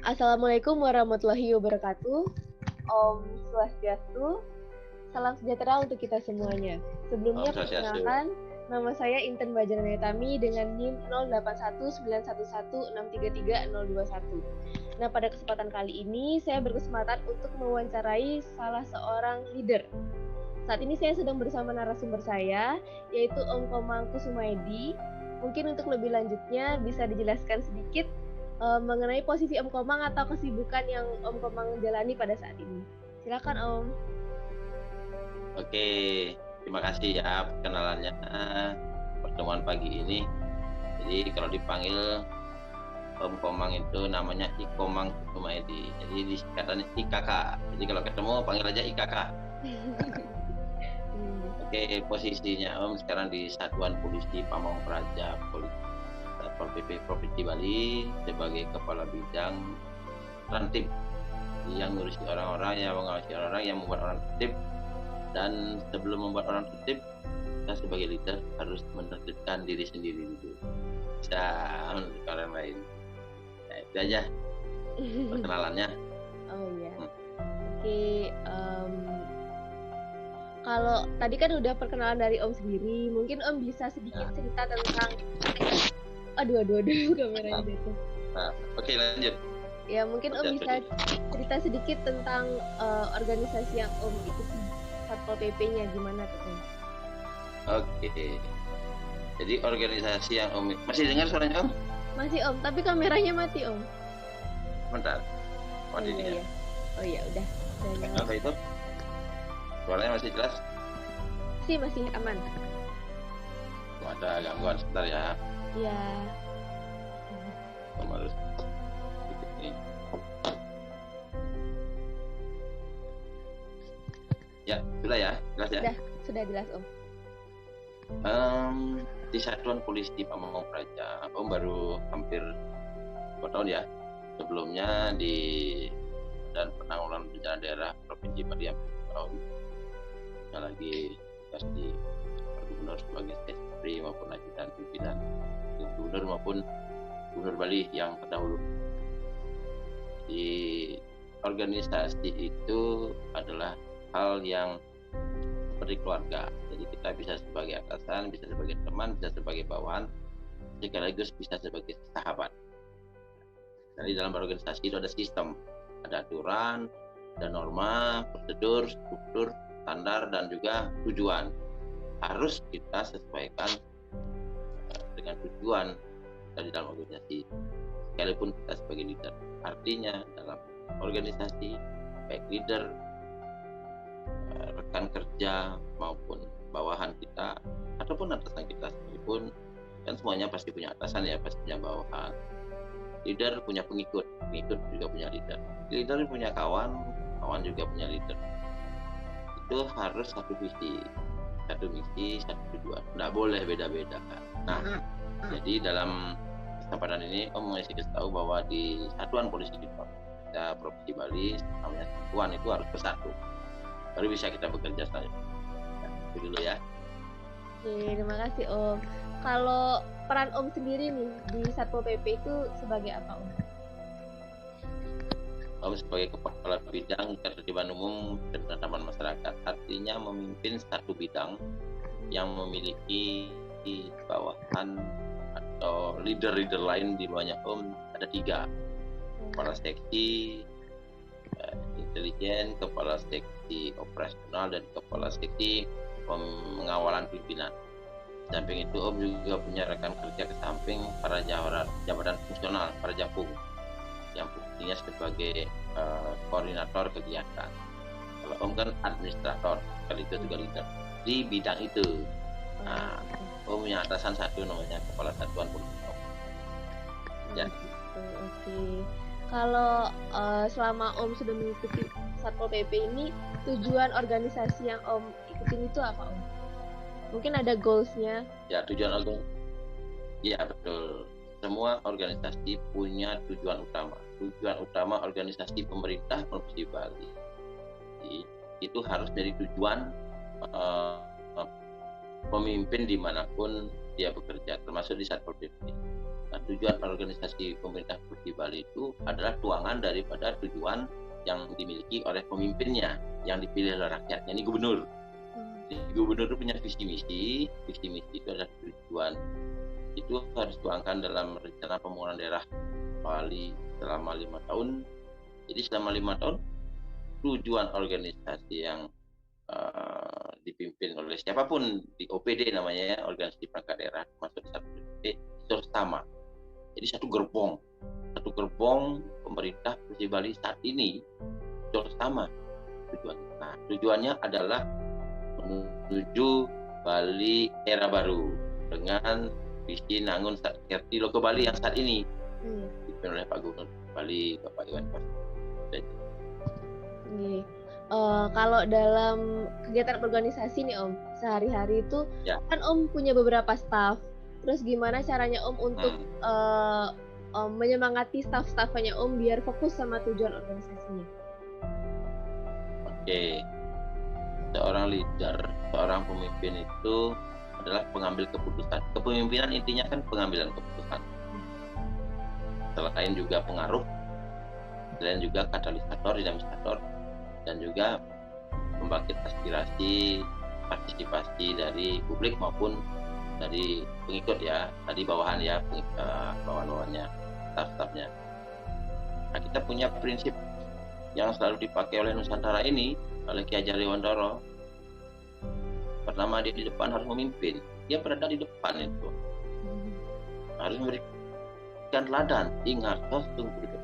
Assalamualaikum warahmatullahi wabarakatuh. Om Swastiastu. Salam sejahtera untuk kita semuanya. Sebelumnya perkenalkan, nama saya Inten Bajaranayatami dengan NIM 081911633021. Nah, pada kesempatan kali ini saya berkesempatan untuk mewawancarai salah seorang leader. Saat ini saya sedang bersama narasumber saya, yaitu Om Komang Kusumaedi. Mungkin untuk lebih lanjutnya bisa dijelaskan sedikit mengenai posisi Om Komang atau kesibukan yang Om Komang jalani pada saat ini. Silakan Om. Oke, terima kasih ya perkenalannya pertemuan pagi ini. Jadi kalau dipanggil Om Komang itu namanya Ikomang Kusumaedi. Jadi disingkatannya IKK. Jadi kalau ketemu panggil aja IKK. Oke, posisinya Om sekarang di Satuan Polisi Pamong Praja Satpol PP Provinsi Bali sebagai Kepala Bidang Rantib yang ngurusi orang-orang, yang mengawasi orang-orang, yang membuat orang tertib. Dan sebelum membuat orang tertib, kita sebagai leader harus menertibkan diri sendiri dulu. Bisa menentukan orang lain. Nah, itu aja perkenalannya. Oh iya. Oke. Kalau tadi kan udah perkenalan dari Om sendiri, mungkin Om bisa sedikit cerita tentang aduh kameranya jatuh. Oke, lanjut. Ya mungkin Om bisa cerita sedikit tentang organisasi yang Om ikuti, Satpol PP-nya gimana tuh Om? Oke. Jadi organisasi yang Om masih dengar suaranya Om? Masih Om, tapi kameranya mati Om. Bentar. Mati dia. Oh iya udah. Apa itu? Suaranya masih jelas? Masih aman. Ada gangguan sebentar ya. Iya. Om harus sedikit nih. Ya, sudah ya, jelas ya? Sudah jelas Om. Di Satuan Polisi Pamong Praja, Om baru hampir 2 tahun ya. Sebelumnya di dan penanggulangan bencana daerah Provinsi Bali hampir 2 tahun. Lagi kasih gubernur sebagai sekretari maupun ajudan pimpinan gubernur maupun gubernur Bali yang terdahulu. Di organisasi itu adalah hal yang seperti keluarga. Jadi kita bisa sebagai atasan, bisa sebagai teman, bisa sebagai bawahan, sekaligus bisa sebagai sahabat. Jadi dalam organisasi itu ada sistem, ada aturan, ada norma, prosedur, struktur, standar, dan juga tujuan. Harus kita sesuaikan dengan tujuan dari dalam organisasi, sekalipun kita sebagai leader. Artinya dalam organisasi, baik leader, rekan kerja maupun bawahan kita ataupun atasan kita sekalipun, kan semuanya pasti punya atasan ya, pasti punya bawahan. Leader punya pengikut juga punya leader. Leader punya kawan juga punya leader. Itu harus satu misi, satu tujuan. Nggak boleh beda-beda kan. Nah, jadi dalam kesempatan ini Om mau kasih tahu bahwa di Satuan Polisi kita Provinsi Bali, namanya Satuan itu harus bersatu. Baru bisa kita bekerja selanjutnya. Itu dulu ya. Oke, terima kasih Om. Kalau peran Om sendiri nih di Satpol PP itu sebagai apa Om? Om sebagai Kepala Bidang Ketertiban Umum dan Penerapan Masyarakat, artinya memimpin satu bidang yang memiliki bawahan atau leader lain di bawahnya Om ada 3. Kepala seksi intelijen, kepala seksi operasional, dan kepala seksi pengawalan pimpinan. Samping itu Om juga punya rekan kerja ke samping para jabatan fungsional, para japung, yang fungsinya sebagai koordinator kegiatan. Kalau Om kan administrator, sekaligus juga leader di bidang itu. Nah, Om punya atasan satu namanya Kepala Satuan Polisi. Ya. Oke. Kalau selama Om sudah mengikuti Satpol PP ini, tujuan organisasi yang Om ikutin itu apa Om? Mungkin ada goals-nya? Ya, tujuan organisasi. Iya betul. Semua organisasi punya tujuan utama. Tujuan utama organisasi pemerintah Provinsi Bali itu harus dari tujuan pemimpin dimanapun dia bekerja, termasuk di Satpol PP. Nah, tujuan organisasi pemerintah Provinsi Bali itu adalah tuangan daripada tujuan yang dimiliki oleh pemimpinnya, yang dipilih oleh rakyatnya. Ini gubernur. Jadi, gubernur itu punya visi misi itu adalah tujuan. Itu harus tuangkan dalam rencana pembangunan daerah Bali selama 5 tahun. Jadi selama 5 tahun tujuan organisasi yang dipimpin oleh siapapun di OPD namanya ya, organisasi perangkat daerah masuk satu OPD itu sama. Jadi satu gerbong pemerintah Provinsi Bali saat ini itu sama tujuannya. Nah, tujuannya adalah menuju Bali era baru dengan visi Nangun seperti logo Bali yang saat ini dipimpin oleh Pak Gubernur Bali Bapak Iwan Fals. Kalau dalam kegiatan organisasi nih Om, sehari-hari itu kan Om punya beberapa staff. Terus gimana caranya Om untuk menyemangati staff-staffnya Om biar fokus sama tujuan organisasinya? Oke. Seorang leader, seorang pemimpin itu adalah pengambil keputusan. Kepemimpinan intinya kan pengambilan keputusan. Selain juga pengaruh, selain juga katalisator, dinamisator, dan juga membangkit aspirasi, partisipasi dari publik maupun dari pengikut ya, tadi bawahan ya, bawahan-bawahannya, staf-stafnya. Nah, kita punya prinsip yang selalu dipakai oleh Nusantara ini, oleh Ki Hajar Dewantara. Pertama, dia di depan harus memimpin. Dia berada di depan itu. Harus memberikan teladan. Ingat,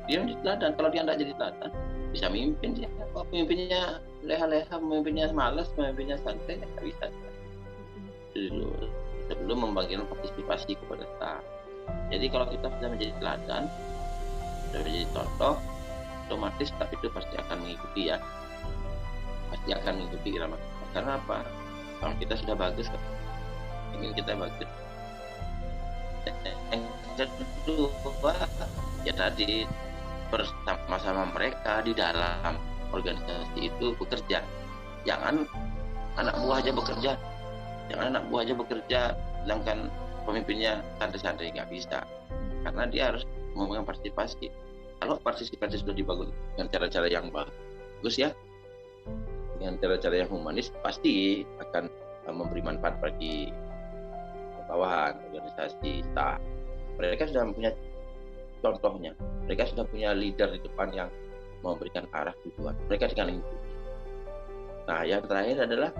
dia di teladan. Kalau dia tidak jadi teladan, bisa memimpin dia. Kalau pemimpinnya leha-leha, pemimpinnya malas, pemimpinnya santai, nggak bisa. Dulu, sebelum membagikan partisipasi kepada staff. Jadi kalau kita sudah menjadi teladan, sudah menjadi contoh, otomatis staff itu pasti akan mengikuti ya. Pasti akan mengikuti irama kita. Karena apa? Kalau kita sudah bagus, ingin kita bagus. Yang kedua, ya tadi bersama-sama mereka di dalam organisasi itu bekerja. Jangan anak buah aja bekerja. Sedangkan pemimpinnya santai-santai, nggak bisa. Karena dia harus memegang partisipasi. Kalau partisipasi sudah dibangun dengan cara-cara yang bagus ya, dengan cara-cara yang humanis, pasti akan memberi manfaat bagi bawahan, organisasi, staff. Mereka sudah punya contohnya, mereka sudah punya leader di depan yang memberikan arah tujuan. Mereka tinggal mengikuti. Nah, yang terakhir adalah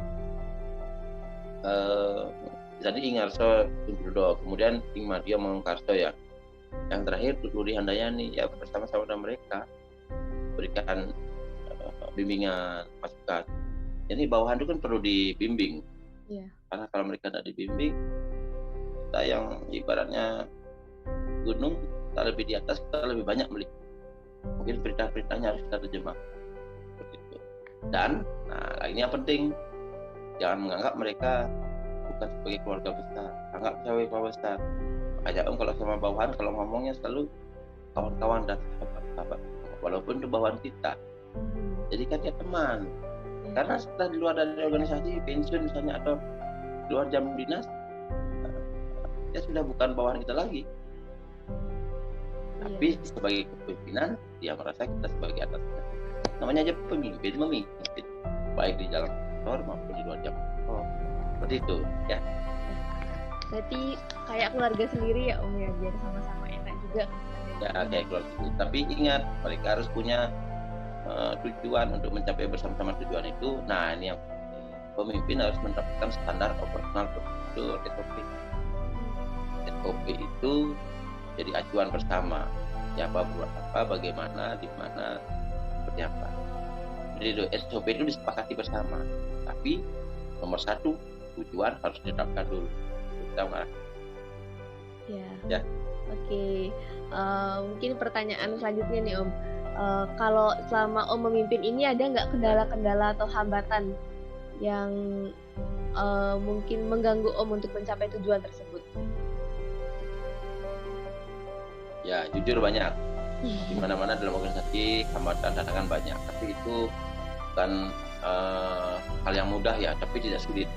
tadi Ingarso Tuntudo, kemudian Ing Madio Mengkarso ya. Yang terakhir Luri Handayani ya, bersama-sama dengan mereka berikan bimbingan, masukan. Jadi bawahan itu kan perlu dibimbing. Karena kalau mereka tidak dibimbing, kita yang ibaratnya gunung, kita lebih di atas, kita lebih banyak melihat. Mungkin perintah-perintahnya harus kita terjemah. Begitu. Dan, ini yang penting, jangan menganggap mereka bukan sebagai keluarga besar, anggap sebagai keluarga besar. Makanya Om kalau sama bawahan, kalau ngomongnya selalu kawan-kawan dan sahabat-sahabat, walaupun itu bawahan kita. Jadi kan dia teman. Karena setelah di luar dari organisasi, pensiun misalnya atau luar jam dinas, dia sudah bukan bawahan kita lagi. Tapi sebagai kepemimpinan, dia merasa kita sebagai atasnya. Namanya aja pemimpin, memimpin. Baik di dalam kantor maupun di luar jam kantor. Seperti itu, ya. Berarti kayak keluarga sendiri ya Om ya, biar sama-sama enak juga. Ya, kayak keluarga sendiri. Tapi ingat, mereka harus punya tujuan untuk mencapai bersama-sama tujuan itu. Nah, ini yang pemimpin harus menerapkan standar operasional prosedur SOP. SOP itu jadi acuan bersama. Siapa buat apa, bagaimana, di mana, seperti apa. Jadi SOP itu disepakati bersama. Tapi nomor satu, tujuan harus ditetapkan dulu. Kita ya. Oke. Mungkin pertanyaan selanjutnya nih Om. Kalau selama Om memimpin ini ada nggak kendala-kendala atau hambatan yang mungkin mengganggu Om untuk mencapai tujuan tersebut? Ya, jujur banyak. Di mana-mana dalam organisasi hambatan tantangan banyak, tapi itu bukan hal yang mudah ya, tapi tidak sulit.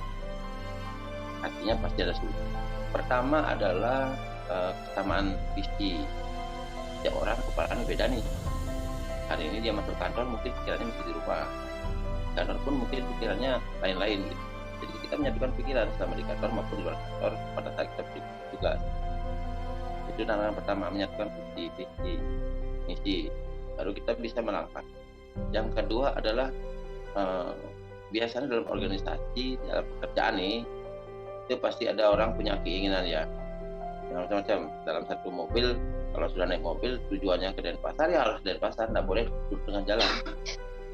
Artinya pasti ada sulit. Pertama adalah kesamaan visi. Setiap orang kepalanya beda nih. Hari ini dia masuk kantor mungkin pikirannya masih di rumah. Kantor pun mungkin pikirannya lain-lain gitu. Jadi kita menyatukan pikiran selama di kantor maupun di luar kantor pada saat kita bertugas. Itu tantangan pertama, menyatukan visi, misi. Baru kita bisa melangkah. Yang kedua adalah biasanya dalam organisasi, dalam pekerjaan nih, itu pasti ada orang punya keinginan ya, yang macam-macam. Dalam satu mobil, kalau sudah naik mobil tujuannya ke Denpasar, ya harus Denpasar, nggak boleh duduk tengah jalan,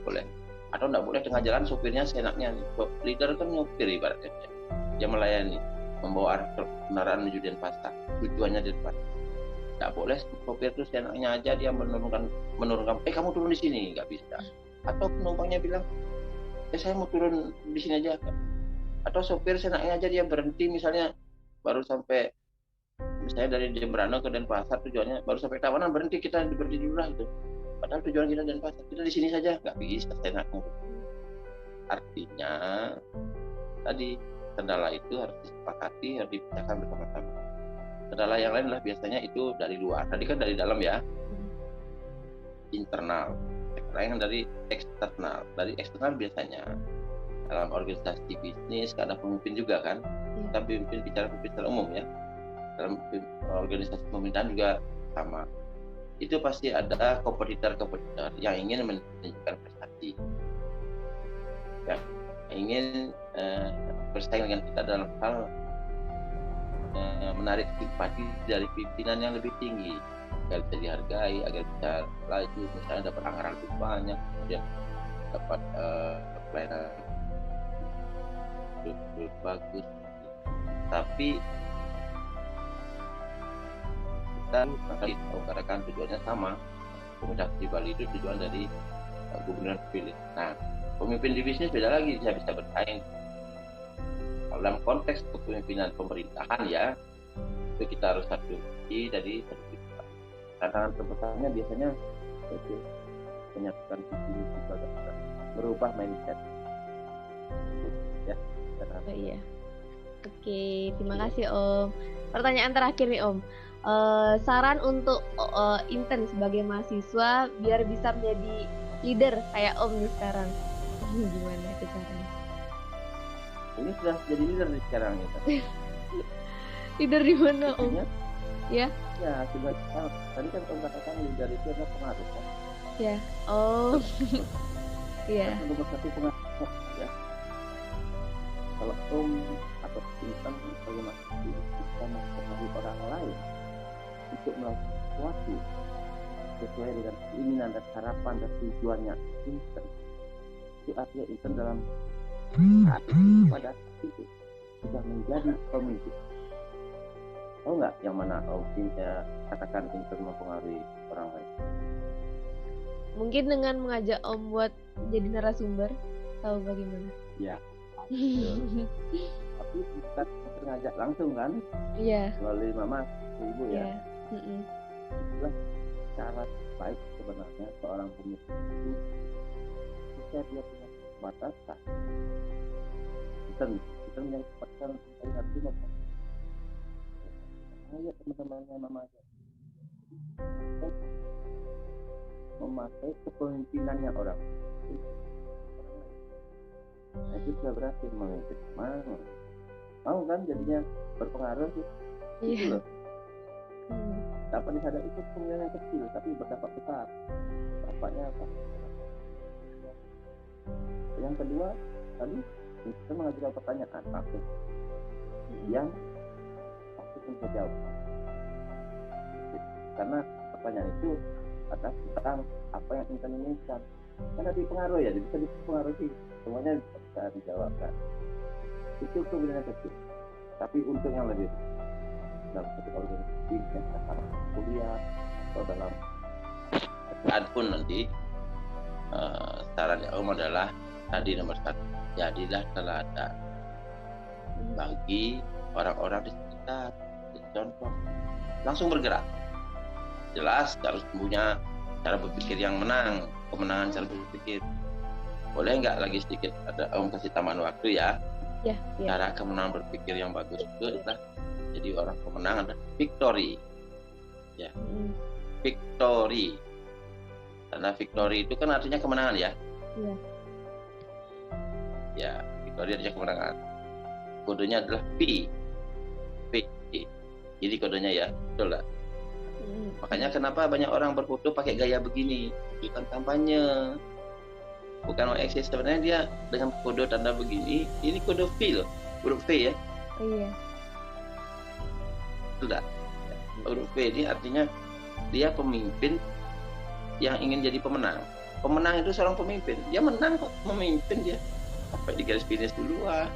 boleh. Atau nggak boleh tengah jalan, sopirnya seenaknya. Leader kan nyopir ibaratnya, dia melayani, membawa kendaraan menuju Denpasar, tujuannya Denpasar. Nggak boleh sopir itu seenaknya aja dia menurunkan, kamu turun di sini, nggak bisa. Atau penumpangnya bilang, saya mau turun di sini aja. Atau sopir seenaknya aja dia berhenti, misalnya baru sampai, misalnya dari Jembrana ke Denpasar tujuannya, baru sampai Tawanan berhenti, kita berhenti dulu lah gitu. Padahal tujuan kita Denpasar, kita di sini saja, nggak bisa seenaknya. Artinya tadi kendala itu harus disepakati, harus dipecahkan bersama-sama. Kendala yang lain lah biasanya itu dari luar. Tadi kan dari dalam ya, internal. Sekarang yang dari eksternal. Dari eksternal biasanya dalam organisasi bisnis ada pemimpin juga kan. Kita pimpin bicara umum ya. Dalam organisasi pemerintahan juga sama. Itu pasti ada kompetitor yang ingin menunjukkan prestasi, yang ingin bersaing dengan kita dalam hal menarik simpati dari pimpinan yang lebih tinggi agar bisa dihargai, agar bisa laju, misalnya dapat anggaran lebih banyak, kemudian dapat pelayanan lebih bagus. Tapi kita mengatakan tujuannya sama. Pemuda di Bali itu tujuan dari gubernur terpilih. Nah, pemimpin di bisnis beda lagi, bisa bersaing. Dalam konteks kepemimpinan pemerintahan ya, itu kita harus satu dari satu kita. Tantangan terbesarnya biasanya itu menyatukan visi misi bagaimana merubah mindset. Ya, iya. Oke, terima kasih Om. Pertanyaan terakhir nih Om. Saran untuk Inten sebagai mahasiswa biar bisa menjadi leader kayak Om nih sekarang. Gimana itu caranya? Ini sudah jadi leader nih sekarang ya. Leader di mana Om? Ya? Ya, sudah. Tadi kan Om katakan leader itu adalah pengaruh kan? Ya. Oh. Iya. Nomor satu pengaruh ya. Kalau Om atau Intan sebagai mahasiswa bisa mempengaruhi orang lain untuk melakukan sesuatu sesuai dengan keinginan dan harapan dan tujuannya Intan, itu artinya Intan dalam saat itu, pada saat itu sudah menjadi pemimpin. Tahu nggak yang mana Om bisa katakan Intan mempengaruhi orang lain? Mungkin dengan mengajak Om buat jadi narasumber, tahu bagaimana? Ya. Tapi bukan mengajak langsung kan? Iya. Melalui mama, ibu ya. Itulah cara baik sebenarnya seorang pemimpin itu jika dia punya batasan. Kita punya batasan dari hati mama. Ayo teman-temannya mama aja. Memakai kepemimpinannya orang. Nah, itu sudah berhasil memimpin. Mau kan jadinya berpengaruh sih. Iya. Dapat disadari itu pemilihan yang kecil tapi berdampak besar. Dampaknya apa? Yang kedua tadi kita mengajukan pertanyaan maksud yang maksud bisa jawab. Karena pertanyaan itu atas tentang apa yang kita inginkan. Karena dipengaruhi ya, bisa dipengaruhi semuanya bisa dijawabkan. Itu pemilihan kecil. Tapi untuk yang lebih dalam satu organisasi yang dalam kuliah atau dalam saat pun nanti sarannya Om adalah tadi nomor satu, jadilah teladan bagi orang-orang di sekitar. Contoh, langsung bergerak. Jelas harus punya cara berpikir yang menang, kemenangan cara berpikir. Boleh nggak lagi sedikit ada Om kasih tambahan waktu ya? Ya. Cara kemenangan berpikir yang bagus itu adalah Jadi orang pemenang adalah victory. Ya, victory. Karena victory itu kan artinya kemenangan ya. Iya. Ya, victory artinya kemenangan. Kodenya adalah P. P. Jadi kodenya ya, betul lah. Makanya kenapa banyak orang berfoto pakai gaya begini? Bukan kampanye, bukan eksis. Sebenarnya dia dengan kode tanda begini, ini kode V loh, huruf V ya. Iya. Sudah. Huruf V ini artinya dia pemimpin yang ingin jadi pemenang. Pemenang itu seorang pemimpin. Dia menang kok, memimpin dia. Sampai di garis finish duluan,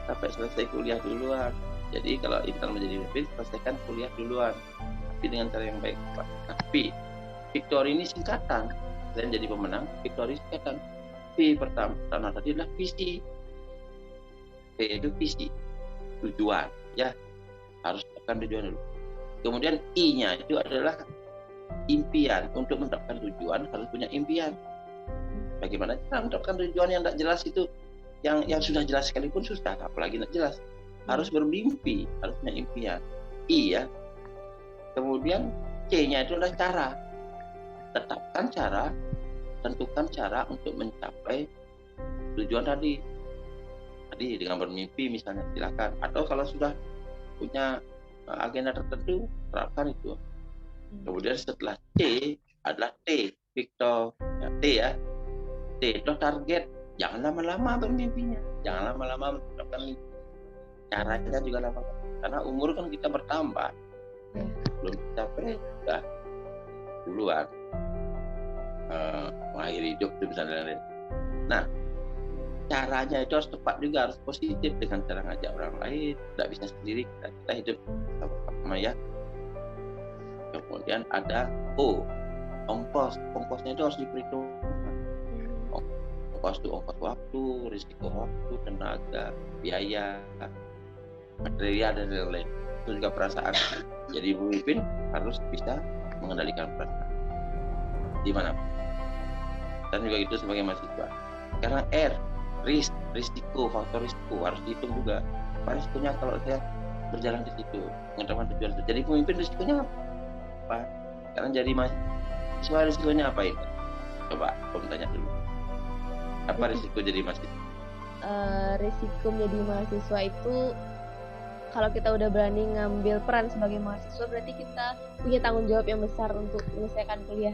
sampai selesai kuliah duluan. Jadi kalau ingin menjadi pemimpin, selesaikan kuliah duluan. Tapi dengan cara yang baik. Tapi victory ini singkatan. Selain jadi pemenang, victory singkatan. V pertama tadi adalah visi. V itu visi, tujuan. Ya, harus tekan tujuan dulu. Kemudian I-nya itu adalah impian. Untuk mendapatkan tujuan harus punya impian. Bagaimana cara mendapatkan tujuan yang tidak jelas itu? Yang sudah jelas sekalipun susah, apalagi tidak jelas. Harus bermimpi, harus punya impian. I ya. Kemudian C-nya itu adalah cara. Tetapkan cara, tentukan cara untuk mencapai tujuan tadi. Tadi dengan bermimpi misalnya, silakan. Atau kalau sudah punya agenda tertentu, terapkan itu. Kemudian setelah C adalah T, Victor. Ya, T ya. T itu target. Jangan lama-lama bermimpinya. Jangan lama-lama menetapkan mimpi. Caranya juga lama. Karena umur kan kita bertambah. Belum capai, sudah duluan mengakhiri hidup itu misalnya. Nah, caranya itu harus tepat juga, harus positif dengan cara ngajak orang lain. Tidak bisa sendiri, kita hidup sama ya. Kemudian ada O, ongkos. Ongkosnya itu harus diperhitungkan. Ongkos itu ongkos waktu, risiko waktu, tenaga, biaya, material dan lain-lain. Itu juga perasaan. Jadi pemimpin harus bisa mengendalikan perasaan di mana. Dan juga itu sebagai mahasiswa. Karena R, risiko, faktor risiko harus dihitung juga. Apa risikonya kalau saya berjalan di situ, mengetahui tujuan itu. Jadi pemimpin risikonya apa? Karena jadi mahasiswa risikonya apa ini? Cobaผมtanya dulu. Apa risiko jadi mahasiswa? Risiko menjadi mahasiswa itu kalau kita udah berani ngambil peran sebagai mahasiswa, berarti kita punya tanggung jawab yang besar untuk menyelesaikan kuliah.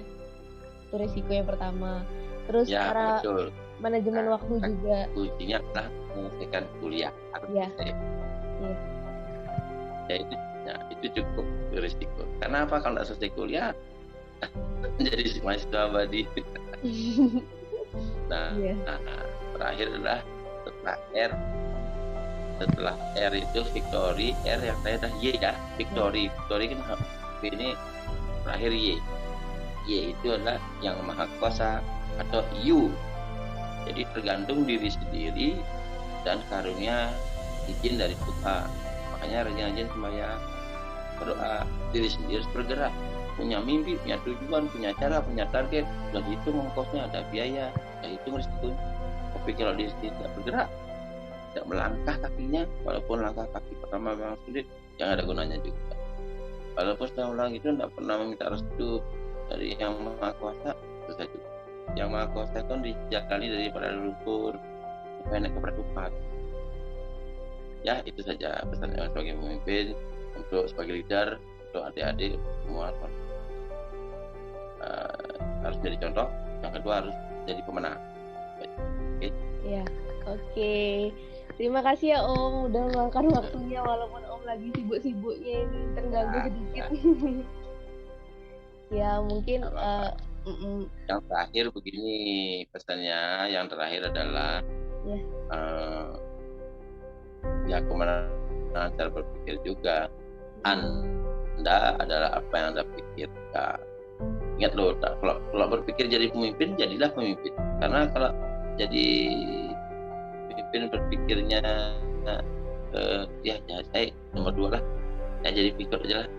Itu risiko yang pertama. Terus Ya, cara betul. manajemen waktu juga. Kuncinya adalah menyelesaikan kuliah. Harus Ya. selesai. Iya. Ya, itu cukup berisiko. Karena apa? Kalau tidak selesai kuliah, jadi mahasiswa abadi. Nah, Iya. terakhir adalah setelah R itu victory, R yang terakhir adalah Y ya, victory. Victory kan ini terakhir Y. Y itu adalah yang maha kuasa atau U. Jadi tergantung diri sendiri dan karunia izin dari Tuhan. Makanya rajin-rajin sembahyang, berdoa, diri sendiri harus bergerak, punya mimpi, punya tujuan, punya cara, punya target, sudah dihitung ongkosnya, ada biaya, sudah hitung risikonya. Tapi kalau diri sendiri tidak bergerak, tidak melangkah kakinya, walaupun langkah kaki pertama memang sulit, yang ada gunanya juga. Walaupun sudah ulang itu tidak pernah meminta restu dari yang maha kuasa, susah juga. Yang maha kuasa itu dijalani daripada leluhur sampai naik kepada Tuhan. Ya, itu saja pesan saya sebagai pemimpin, untuk sebagai leader, untuk adik-adik semua harus jadi contoh. Yang kedua harus jadi pemenang. Oke. Ya, oke. Terima kasih ya Om udah meluangkan waktunya walaupun Om lagi sibuk-sibuknya ini terganggu sedikit. Ya mungkin yang terakhir begini pesannya, yang terakhir adalah ya kemana cara berpikir juga. Anda adalah apa yang Anda pikirkan. Ingat loh, kalau berpikir jadi pemimpin, jadilah pemimpin. Karena kalau jadi pemimpin berpikirnya ya saya nomor 2 lah, ya jadi pikir aja lah.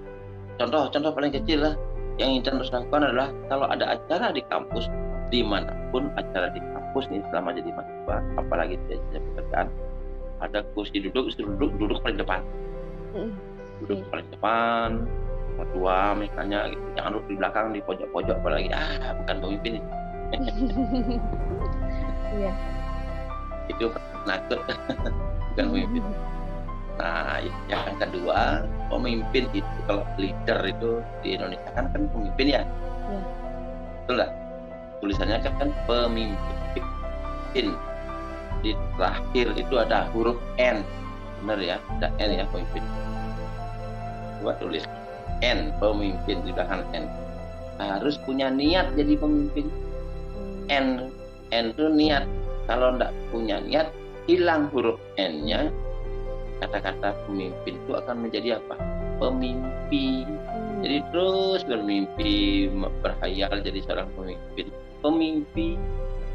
Contoh paling kecil lah yang ingin terus lakukan adalah kalau ada acara di kampus, dimanapun acara di kampus nih selama jadi mahasiswa, apalagi tidak pekerjaan, ada kursi duduk paling depan. duduk paling depan, tua misalnya gitu. Jangan duduk di belakang, di pojok-pojok apalagi. Bukan pemimpin. Iya. Itu penakut. Bukan pemimpin. Nah, yang kedua, pemimpin itu kalau leader itu di Indonesia kan pemimpin ya. Iya. Betul nggak? Tulisannya kan pemimpin. Di terakhir itu ada huruf N. Benar ya? Ada N ya, pemimpin. Coba tulis N, pemimpin di belakang N. Harus punya niat jadi pemimpin. N itu niat. Kalau enggak punya niat, hilang huruf N-nya, kata-kata pemimpin itu akan menjadi apa? Pemimpi. Jadi terus bermimpi, berhayal jadi seorang pemimpin. Pemimpi,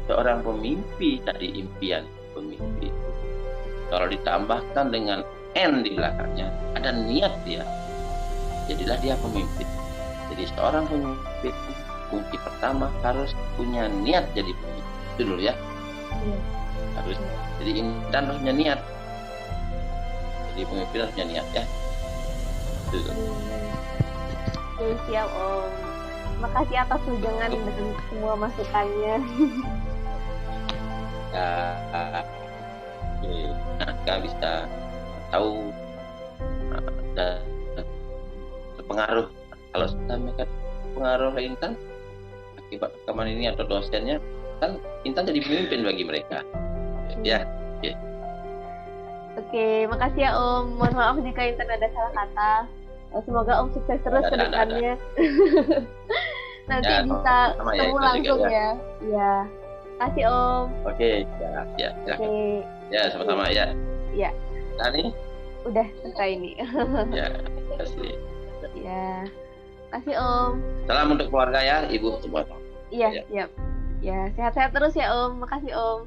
seorang pemimpi tadi impian pemimpi. Kalau ditambahkan dengan N di belakangnya, ada niat dia. Jadilah dia pemimpin. Jadi seorang pemimpin, kunci pertama harus punya niat jadi pemimpin. Itu dulu ya. Harus. Jadi Intan harus punya niat. Jadi pemimpin harus punya niat ya. Itu. Oke, siap Om. Makasih atas tunjangan dan semua masukannya. Nah, bisa tahu dan pengaruh. Kalau mereka pengaruh Intan akibat rekaman ini atau dosennya, kan Intan jadi pemimpin bagi mereka. Ya. Oke, makasih ya Om. Mohon maaf jika Intan ada salah kata. Semoga Om sukses terus ke depannya. Nanti ya, bisa ketemu langsung ya. Iya. Kasih Om. Oke, ya. Oke. Ya, sama-sama ya. Iya. Nah, ini udah selesai ini. Ya, kasih. Ya. Kasih Om. Salam untuk keluarga ya, Ibu semua. Iya, siap. Ya, sehat-sehat terus ya Om. Makasih Om.